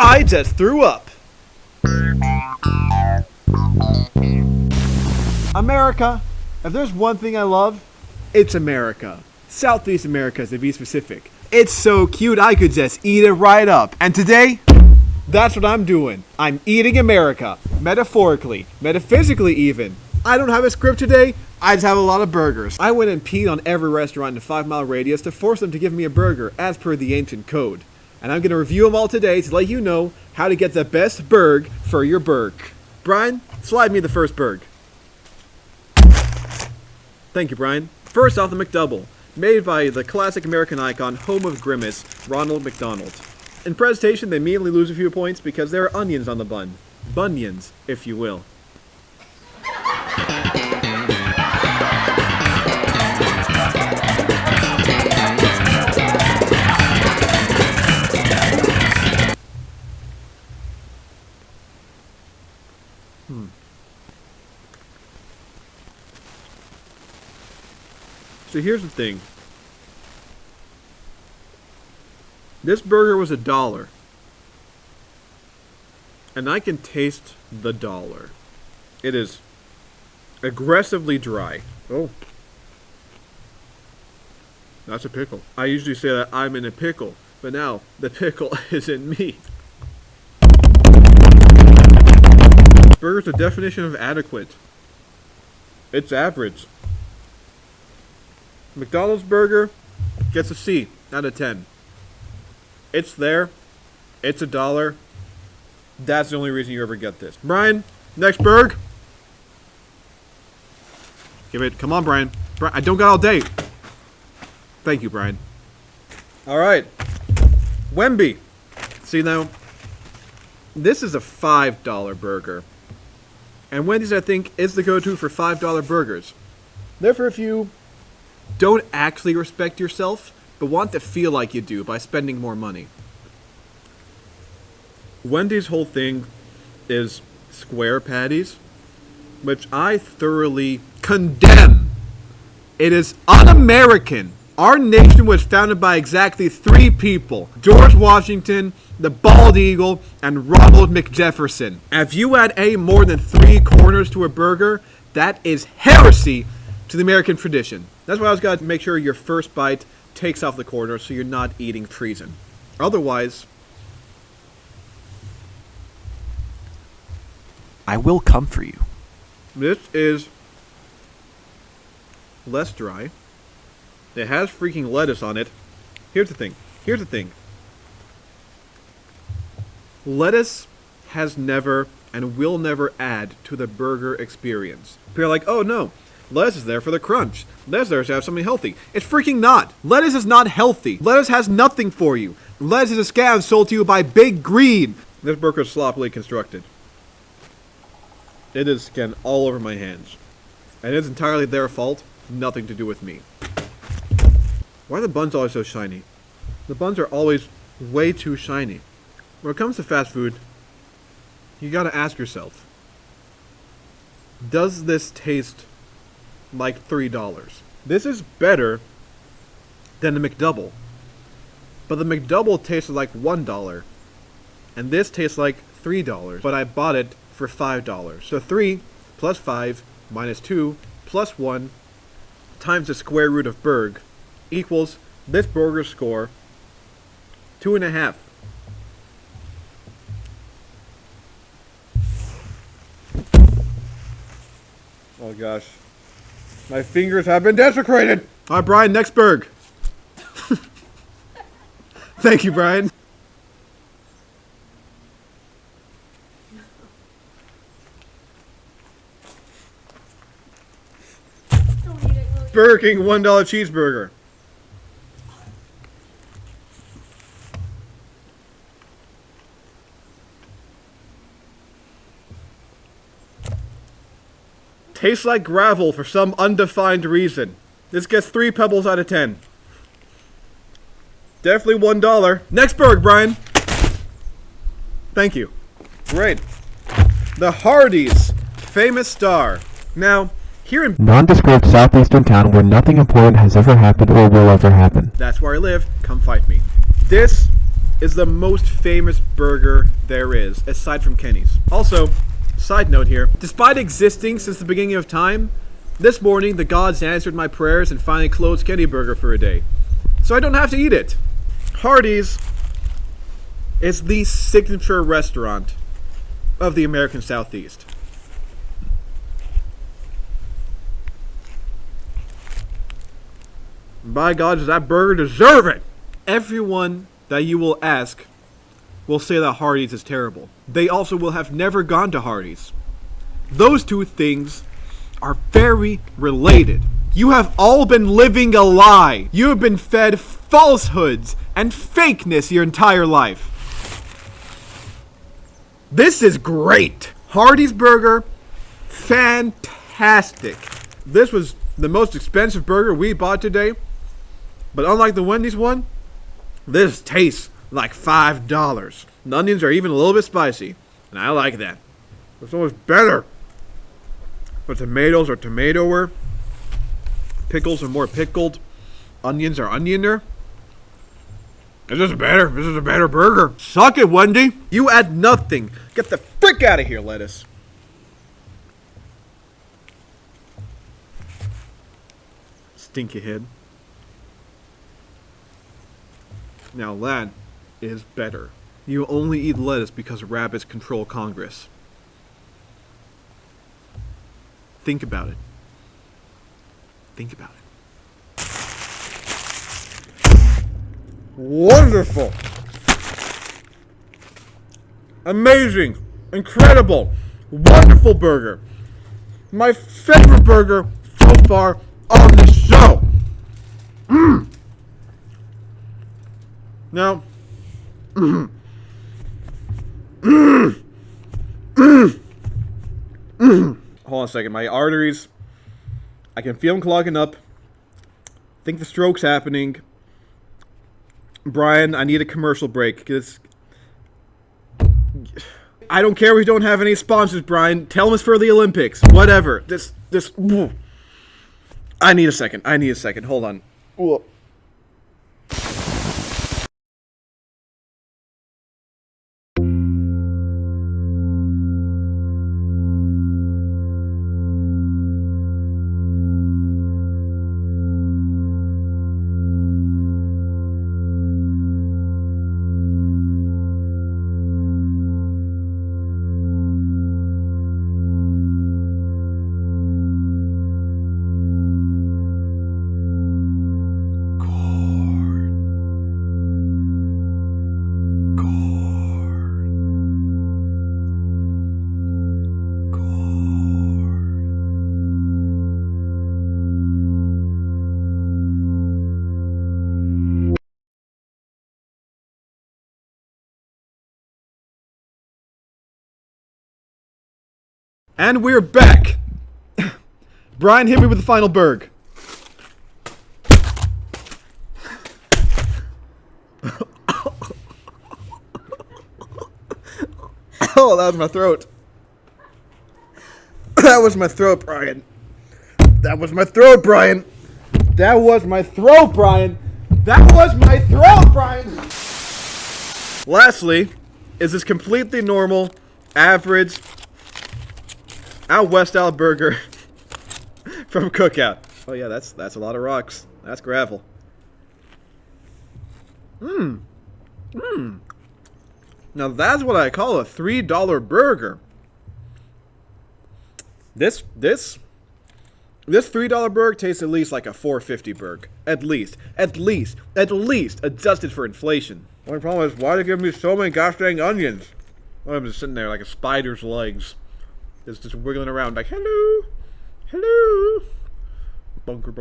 I just threw up. America. If there's one thing I love, it's America. Southeast America, to be specific. It's so cute, I could just eat it right up. And today, that's what I'm doing. I'm eating America. Metaphorically, metaphysically even. I don't have a script today, I just have a lot of burgers. I went and peed on every restaurant in a 5-mile radius to force them to give me a burger as per the ancient code. And I'm going to review them all today to let you know how to get the best burg for your burg. Brian, slide me the first burg. Thank you, Brian. First off, the McDouble, made by the classic American icon, home of grimace, Ronald McDonald. In presentation, they immediately lose a few points because there are onions on the bun. Bunions, if you will. So here's the thing. This burger was $1. And I can taste the dollar. It is aggressively dry. Oh. That's a pickle. I usually say that I'm in a pickle, but now the pickle is in me. This burger's the definition of adequate. It's average. McDonald's burger gets a C out of 10. It's there. It's $1. That's the only reason you ever get this. Brian, next burg. Give it. Come on, Brian. I don't got all day. Thank you, Brian. All right. Wendy. See now, this is a $5 burger. And Wendy's, I think, is the go-to for $5 burgers. Therefore, if you don't actually respect yourself, but want to feel like you do by spending more money. Wendy's whole thing is square patties, which I thoroughly condemn. It is un-American. Our nation was founded by exactly 3 people: George Washington, the Bald Eagle, and Ronald McJefferson. If you add any more than 3 corners to a burger, that is heresy to the American tradition. That's why I always got to make sure your first bite takes off the corner so you're not eating treason. Otherwise, I will come for you. This is less dry. It has freaking lettuce on it. Here's the thing. Lettuce has never and will never add to the burger experience. People are like, oh no, lettuce is there for the crunch. Lettuce is there to have something healthy. It's freaking not. Lettuce is not healthy. Lettuce has nothing for you. Lettuce is a scam sold to you by Big Green. This burger is sloppily constructed. It is skin all over my hands. And it's entirely their fault. Nothing to do with me. Why are the buns always so shiny? The buns are always way too shiny. When it comes to fast food, you gotta ask yourself, does this taste like $3? This is better than the McDouble. But the McDouble tasted like $1. And this tastes like $3. But I bought it for $5. So 3 plus 5 minus 2 plus 1 times the square root of burg equals this burger score 2.5. Oh gosh. My fingers have been desecrated! Alright, Brian, next burg. Thank you, Brian. Burger King $1 cheeseburger. Tastes like gravel for some undefined reason. This gets 3 pebbles out of 10. Definitely $1. Next burg, Brian. Thank you. Great. The Hardees famous star. Now, here in Nondescript southeastern town where nothing important has ever happened or will ever happen. That's where I live. Come fight me. This is the most famous burger there is, aside from Kenny's. Also, side note here, despite existing since the beginning of time, this morning the gods answered my prayers and finally closed Kenny Burger for a day. So I don't have to eat it. Hardee's is the signature restaurant of the American Southeast. By God, does that burger deserve it? Everyone that you will ask will say that Hardee's is terrible. They also will have never gone to Hardee's. Those two things are very related. You have all been living a lie. You have been fed falsehoods and fakeness your entire life. This is great. Hardee's burger, fantastic. This was the most expensive burger we bought today. But unlike the Wendy's one, this tastes like $5. The onions are even a little bit spicy, and I like that. It's almost better. The tomatoes are tomatoer. Pickles are more pickled. Onions are onioner. This is better. This is a better burger. Suck it, Wendy. You add nothing. Get the frick out of here, lettuce. Stinky head. Now that is better. You only eat lettuce because rabbits control Congress. Think about it. Think about it. Wonderful. Amazing. Incredible. Wonderful burger. My favorite burger so far on the show. Now, hold on a second. My arteries, I can feel them clogging up. I think the stroke's happening. Brian, I need a commercial break. I don't care if we don't have any sponsors, Brian. Tell them it's for the Olympics. Whatever. I need a second. Hold on. Ooh. And we're back. Brian, hit me with the final Burg. Oh, that was my throat. That was my throat, Brian. That was my throat, Brian. That was my throat, Brian. That was my throat, Brian. Lastly, is this completely normal, average, out west style burger from Cookout. Oh yeah, that's a lot of rocks. That's gravel. Now that's what I call a $3 burger. This $3 burger tastes at least like a $4.50 burger. At least, adjusted for inflation. The only problem is, why do they give me so many gosh dang onions? Well, I'm just sitting there like a spider's legs. Just wiggling around like, hello. Bunker.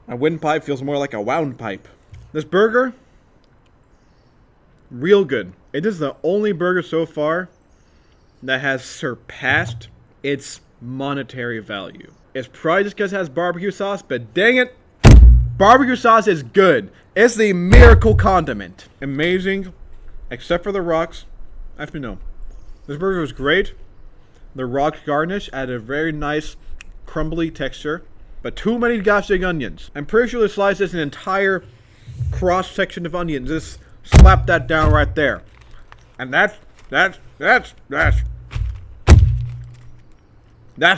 My windpipe feels more like a wound pipe. This burger, real good. It is the only burger so far that has surpassed its monetary value. It's probably just because it has barbecue sauce, but dang it, barbecue sauce is good. It's the miracle condiment. Amazing, except for the rocks. Actually, no. This burger was great. The rocks garnish added a very nice crumbly texture, but too many gosh dang onions. I'm pretty sure the slice is an entire cross section of onions. Just slap that down right there. And that's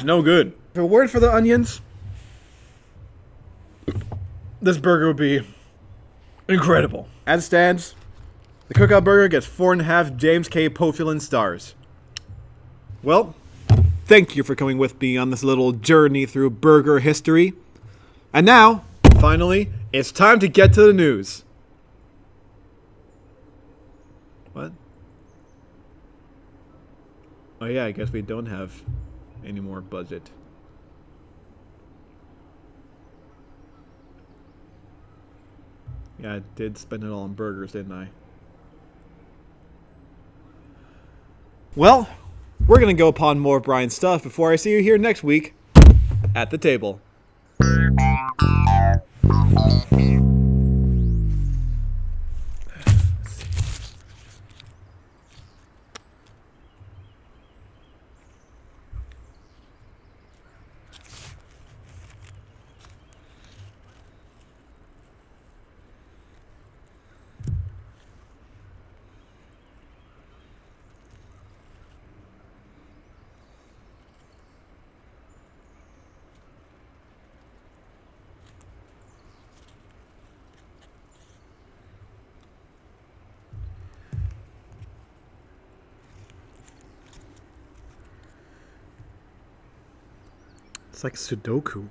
no good. If it weren't for the onions, this burger would be incredible. As it stands, the Cookout burger gets 4.5 James K. Pofulin stars. Well, thank you for coming with me on this little journey through burger history. And now, finally, it's time to get to the news. What? Oh yeah, I guess we don't have any more budget. Yeah, I did spend it all on burgers, didn't I? Well, we're gonna go upon more of Brian's stuff before I see you here next week at the table. It's like Sudoku.